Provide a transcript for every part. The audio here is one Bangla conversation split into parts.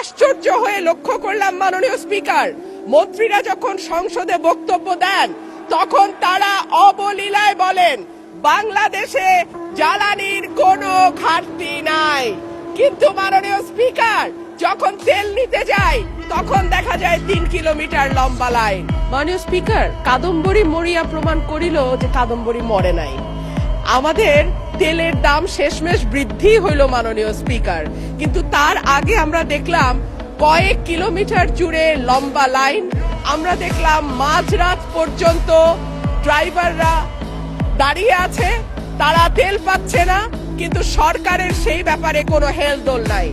আশ্চর্য হয়ে লক্ষ্য করলাম মাননীয় স্পিকার, মন্ত্রীরা যখন সংসদে বক্তব্য দেন তখন তারা অবলীলায় বলেন বাংলাদেশে জ্বালানির কোনো ঘাটতি নাই, কিন্তু মাননীয় স্পিকার যখন তেল নিতে যায় তখন দেখা যায় 3 কিলোমিটার লম্বা লাইন। মাননীয় স্পিকার, কাদম্বরী মরিয়া প্রমাণ করিল যে কাদম্বরী মরে নাই। আমাদের তেলের দাম শেষমেশ বৃদ্ধি হইল মাননীয় স্পিকার, কিন্তু তার আগে আমরা দেখলাম কয়েক কিলোমিটার জুড়ে লম্বা লাইন। আমরা দেখলাম মাঝরাত পর্যন্ত ড্রাইভাররা দাঁড়িয়ে আছে, তারা তেল পাচ্ছে না, কিন্তু সরকারের সেই ব্যাপারে কোনো হেলদোল নাই।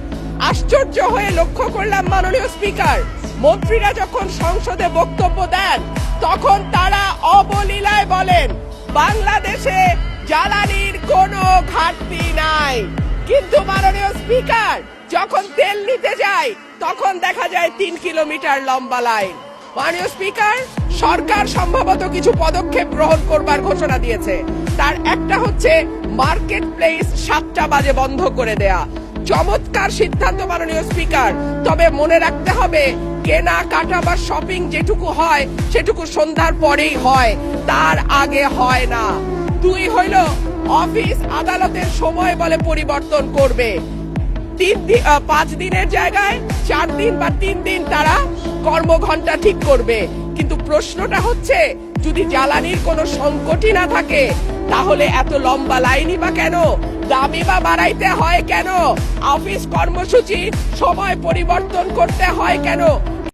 আশ্চর্য হয়ে লক্ষ্য করলাম মাননীয় স্পিকার, মন্ত্রীরা যখন সংসদে বক্তব্য দেন তখন তারা অবলীলায় বলেন বাংলাদেশে জ্বালানির কোনো ঘাটতি নাই, কিন্তু মাননীয় স্পিকার যখন তেল নিতে যায় তখন দেখা যায় 3 কিলোমিটার লম্বা লাইন। মাননীয় স্পিকার, সরকার সম্ভবত কিছু পদক্ষেপ গ্রহণ করবার ঘোষণা দিয়েছে। তার একটা হচ্ছে মার্কেট প্লেস 7টা বাজে বন্ধ করে দেয়া। চমৎকার সিদ্ধান্ত মাননীয় স্পিকার, তবে মনে রাখতে হবে কেনা কাটা বা শপিং যেটুকু হয় সেটুকু সন্ধ্যার পরেই হয়, তার আগে হয় না। 2 হইল অফিস আদালতের সময় বলে পরিবর্তন করবে। 5 দিনের জায়গায় 4 দিন বা 3 দিন তারা কর্মঘণ্টা ঠিক করবে। কিন্তু প্রশ্নটা হচ্ছে যদি জ্বালানির কোনো সংকটই না থাকে তাহলে এত লম্বা লাইনই বা কেন, দামই বা বাড়াইতে হয় কেন, অফিস কর্মসূচি সময় পরিবর্তন করতে হয় কেন?